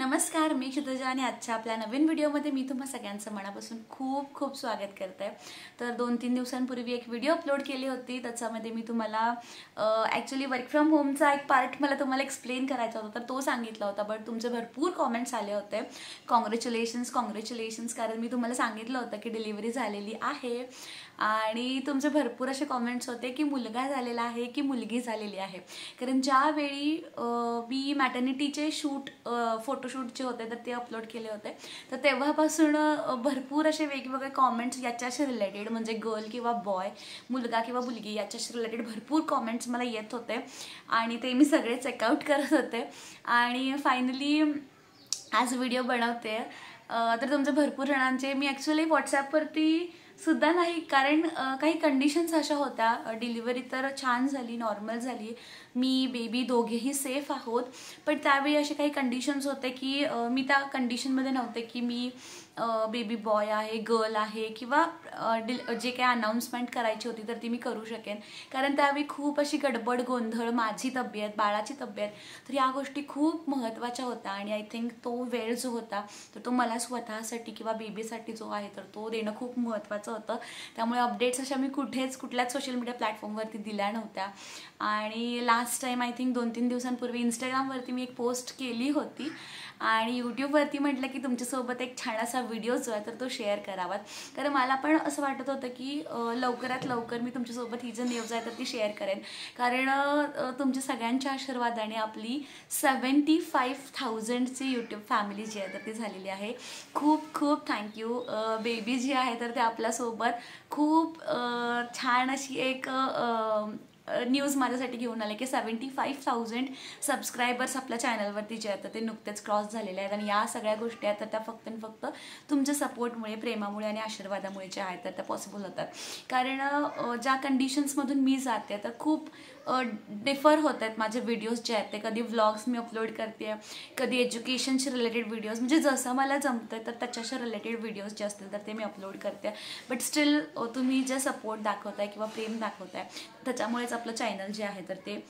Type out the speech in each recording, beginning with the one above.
नमस्कार, मी क्षितिजा आणि आजच्या आपल्या नवीन व्हिडिओमध्ये मी तुम्हा सगळ्यांचं मनापासून खूप खूप स्वागत करते। तर 2-3 दिवसांपूर्वी एक व्हिडिओ अपलोड केली होती, त्याच्यामध्ये मी तुम्हाला ॲक्च्युअली वर्क फ्रॉम होमचा एक पार्ट मला तुम्हाला एक्सप्लेन करायचा होता, तर तो सांगितला होता। बट तुमचे भरपूर कमेंट्स आले होते, कॉंग्रॅच्युलेशन्स, कारण मी तुम्हाला सांगितलं होतं की डिलिव्हरी झालेली आहे आणि तुमचे भरपूर असे कमेंट्स होते की मुलगा झालेला आहे की मुलगी झालेली आहे। कारण ज्यावेळी मी मॅटर्निटीचे फोटोशूट जे होते तर ते अपलोड केले होते, तर तेव्हापासून भरपूर असे वेगवेगळे कमेंट्स याच्याशी रिलेटेड, म्हणजे गर्ल किंवा बॉय, मुलगा किंवा मुलगी याच्याशी रिलेटेड भरपूर कमेंट्स मला येत होते आणि ते मी सगळे चेकआउट करत होते आणि फायनली आज व्हिडिओ बनवते। तर तुमचे भरपूर जणांचे मी ॲक्च्युअली व्हॉट्सॲपवरती सुद्धा नाही, कारण काही कंडिशन्स अशा होत्या। डिलिव्हरी तर छान झाली, नॉर्मल झाली, मी बेबी दोघेही सेफ आहोत, पण त्यावेळी असे काही कंडिशन्स होते की मी त्या कंडिशनमध्ये नव्हते की मी बेबी बॉय आहे, गर्ल आहे किंवा जे काही अनाउन्समेंट करायची होती तर ती मी करू शकेन, कारण त्यावेळी खूप अशी गडबड गोंधळ, माझी तब्येत, बाळाची तब्येत, तर या गोष्टी खूप महत्त्वाच्या होत्या आणि आय थिंक तो वेळ जो होता तर तो मला स्वतःसाठी किंवा बेबीसाठी जो आहे तर तो देणं खूप महत्त्वाचं होतं। त्यामुळे अपडेट्स अशा मी कुठल्याच सोशल मीडिया प्लॅटफॉर्मवरती दिल्या नव्हत्या आणि लास्ट टाइम आय थिंक 2-3 दिवसांपूर्वी इंस्टाग्रामवरती मी एक पोस्ट केली होती आणि यूट्यूबवरती म्हटलं की तुमच्यासोबत एक छान असा व्हिडिओ जो आहे तर तो शेअर करावा, कारण मला पण असं वाटत होतं की लवकरात लवकर मी तुमच्यासोबत ही जी न्यूज आहे तर ती शेअर करेन, कारण तुमच्या सगळ्यांच्या आशीर्वादाने आपली 75,000ची यूट्यूब फॅमिली जी आहे तर ती झालेली आहे। खूप खूप थँक्यू। बेबी जी आहे तर ते आपल्यासोबत खूप छान अशी एक न्यूज माझ्यासाठी घेऊन आले की 75,000 सबस्क्रायबर्स आपल्या चॅनलवरती जे आहेत ते नुकतेच क्रॉस झालेले आहेत आणि या सगळ्या गोष्टी आहेत तर त्या फक्त आणि फक्त तुमच्या सपोर्टमुळे, प्रेमामुळे आणि आशीर्वादामुळे जे आहेत तर त्या पॉसिबल होतात। कारण ज्या कंडिशन्समधून मी जाते तर खूप डिफर होत आहेत माझे व्हिडिओज जे आहेत ते, कधी व्लॉग्स मी अपलोड करते, कधी एज्युकेशनशी रिलेटेड व्हिडिओज, म्हणजे जसं मला जमतं तर त्याच्याशी रिलेटेड व्हिडिओज जे असतील तर ते मी अपलोड करते, बट स्टील तुम्ही जे सपोर्ट दाखवताय किंवा प्रेम दाखवताय त्याच्यामुळेच आपलं चॅनल जे आहे तर ते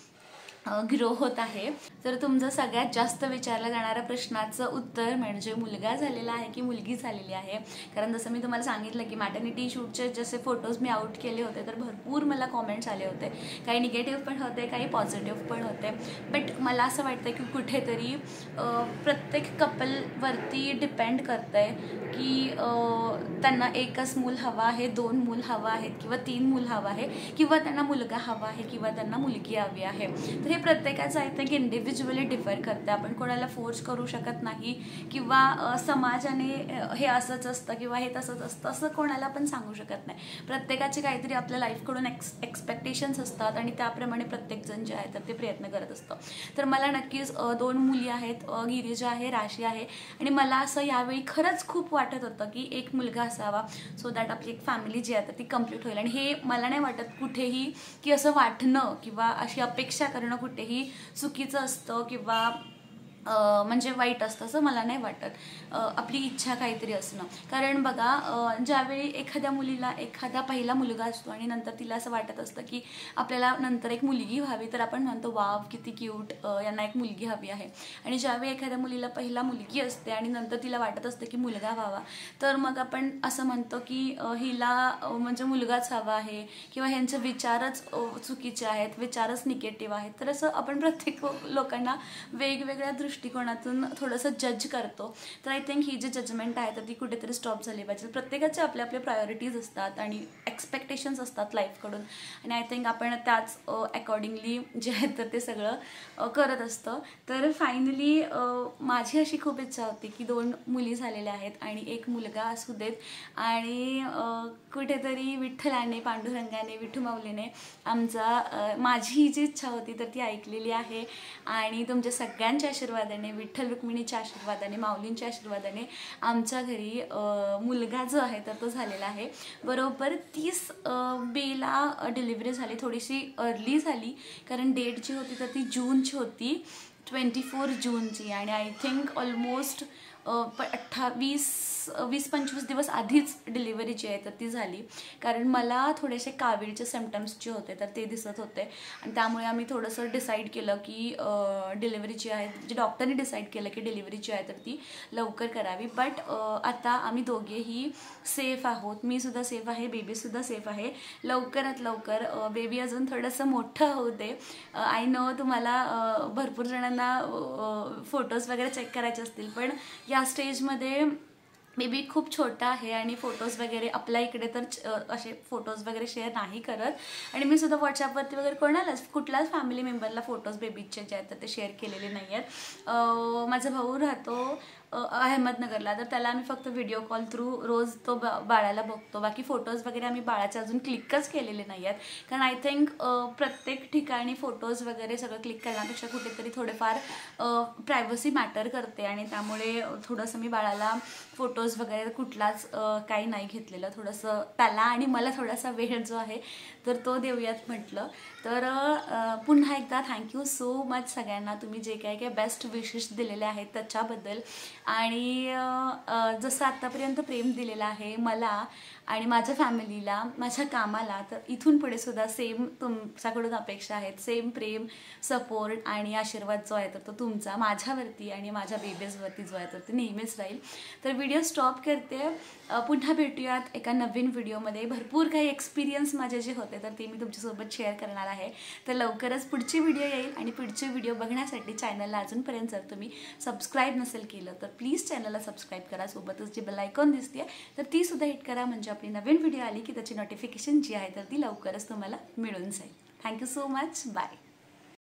ग्रो होत आहे। तर तुमचं सगळ्यात जास्त विचारलं जाणाऱ्या प्रश्नाचं उत्तर म्हणजे मुलगा झालेला आहे की मुलगी झालेली आहे, कारण जसं मी तुम्हाला सांगितलं की मॅटर्निटी शूटचे जसे फोटोज मी आउट केले होते तर भरपूर मला कमेंट्स आले होते, काही निगेटिव्ह पण होते, काही पॉझिटिव्ह पण होते, बट मला असं वाटतं की कुठेतरी प्रत्येक कपलवरती डिपेंड करतं आहे की त्यांना एकच मूल हवं आहे, 2 मूल हवं आहेत किंवा 3 मूल हवं आहे किंवा त्यांना मुलगा हवा आहे किंवा त्यांना मुलगी हवी आहे। तर हे प्रत्येकाचं आहे की इंडिव्हिज्युअली डिफर करते, आपण कोणाला फोर्स करू शकत नाही किंवा समाजाने हे असंच असतं किंवा हे तसंच असतं असं कोणाला पण सांगू शकत नाही। प्रत्येकाचे काहीतरी आपल्या लाईफकडून एक्सपेक्टेशन्स असतात आणि त्याप्रमाणे प्रत्येकजण जे आहे तर ते प्रयत्न करत असतं। तर मला नक्कीच 2 मुली आहेत, गिरिजा आहे, राशी आहे, आणि मला असं यावेळी खरंच खूप वाटत होतं की एक मुलगा असावा सो दॅट आपली एक फॅमिली जी आहे तर ती कंप्लीट होईल। आणि हे मला नाही वाटत कुठेही की असं वाटणं किंवा अशी अपेक्षा करणं कुठेही चुकीचं असतं किंवा म्हणजे वाईट असतं असं मला नाही वाटत। आपली इच्छा काहीतरी असणं, कारण बघा ज्यावेळी एखाद्या मुलीला एखादा पहिला मुलगा असतो आणि नंतर तिला असं वाटत असतं की आपल्याला नंतर एक मुलगी व्हावी, तर आपण म्हणतो वाव किती क्यूट, यांना एक मुलगी हवी आहे, आणि ज्यावेळी एखाद्या मुलीला पहिला मुलगी असते आणि नंतर तिला वाटत असतं की मुलगा व्हावा, तर मग आपण असं म्हणतो की हिला म्हणजे मुलगाच हवा आहे किंवा ह्यांचे विचारच चुकीचे आहेत, विचारच निगेटिव्ह आहेत, तर असं आपण प्रत्येक लोकांना वेगवेगळ्या दृष्टिकोनातून थोडंसं जज करतो। तर आय थिंक ही जी जजमेंट आहे तर ती कुठेतरी स्टॉप झाली पाहिजे। प्रत्येकाचे आपले आपले प्रायोरिटीज असतात आणि एक्सपेक्टेशन्स असतात लाईफकडून, आणि आय थिंक आपण त्याच अकॉर्डिंगली जे आहे तर ते सगळं करत असतं। तर फायनली माझी अशी खूप इच्छा होती की 2 मुली झालेल्या आहेत आणि एक मुलगा असू देत, आणि कुठेतरी विठ्ठलाने, पांडुरंगाने, विठुमाऊलीने माझी ही जी इच्छा होती तर ती ऐकलेली आहे आणि तुमच्या सगळ्यांच्या आशीर्वादाने, विठ्ठल रुक्मिणीच्या आशीर्वादाने, माऊलींच्या आशीर्वादाने आमच्या घरी मुलगा जो आहे तर तो झालेला आहे। बरोबर 30 मेला डिलिव्हरी झाली, थोडीशी अर्ली झाली कारण डेट जी होती तर ती जूनची होती, 24 जूनची, आणि आय थिंक ऑलमोस्ट 28 20-25 दिवस आधीच डिलिव्हरी जी आहे तर ती झाली, कारण मला थोडेसे कावीळचे सिम्पटम्स जे होते तर ते दिसत होते आणि त्यामुळे आम्ही थोडंसं डिसाईड केलं की डिलिव्हरी जी आहे, जे डॉक्टरने डिसाईड केलं की डिलिव्हरी जी आहे तर ती लवकर करावी. बट आता आम्ही दोघेही सेफ आहोत, मी सुद्धा सेफ आहे, बेबीसुद्धा सेफ आहे. लवकरात लवकर बेबी अजून थोडंसं मोठं होऊ दे. आय नो तुम्हाला भरपूर जणांना फोटोज वगैरे चेक करायचे असतील, पण या स्टेजमध्ये बेबी खूप छोटा आहे आणि फोटोज वगैरे आपल्या इकडे तर असे फोटोज वगैरे शेअर नाही करत, आणि मी सुद्धा व्हॉट्सॲपवरती वगैरे कुठलाच फॅमिली मेंबरला फोटोज बेबीचे जे आहेत तर ते शेअर केलेले नाही आहेत. माझा भाऊ राहतो अहमदनगरला, तर त्याला आम्ही फक्त व्हिडिओ कॉल थ्रू रोज तो बाळाला बघतो. बाकी फोटोज वगैरे आम्ही बाळाचे अजून क्लिकच केलेले नाही आहेत, कारण आय थिंक प्रत्येक ठिकाणी फोटोज वगैरे सगळं क्लिक करण्यापेक्षा कुठेतरी थोडेफार प्रायव्हसी मॅटर करते, आणि त्यामुळे थोडंसं मी बाळाला फोटोज वगैरे कुठलाच काही नाही घेतलेलं. थोडंसं त्याला आणि मला थोडासा वेळ जो आहे तर तो देऊयात म्हटलं. तर पुन्हा एकदा थँक्यू सो मच सगळ्यांना, तुम्ही जे काही बेस्ट विशेस दिलेले आहेत त्याच्याबद्दल, आणि जसं आत्तापर्यंत प्रेम दिलेलं आहे मला आणि माझ्या फॅमिलीला, माझ्या कामाला, तर इथून पुढे सुद्धा सेम तुमच्याकडून अपेक्षा आहेत. सेम प्रेम, सपोर्ट आणि आशीर्वाद जो आहे तर तो तुमचा माझ्यावरती आणि माझ्या बेबीजवरती जो आहे तर ते नेहमीच राहील. तर व्हिडिओ स्टॉप करते, पुन्हा भेटूयात एका नवीन व्हिडिओमध्ये. भरपूर काही एक्सपिरियन्स माझे जे होते तर ते मी तुमच्यासोबत शेअर करणार आहे. तर लवकरच पुढची व्हिडिओ येईल, आणि पुढची व्हिडिओ बघण्यासाठी चॅनलला अजूनपर्यंत जर तुम्ही सबस्क्राईब नसेल केलं तर प्लीज चॅनलला सबस्क्राईब करा. सोबतच जी बेल आयकॉन दिसते तर ती सुद्धा हिट करा, म्हणजे आपली नवीन व्हिडिओ आली की त्याची नोटिफिकेशन जी आहे तर ती लवकरच तुम्हाला मिळून जाईल. Thank you so much. बाय.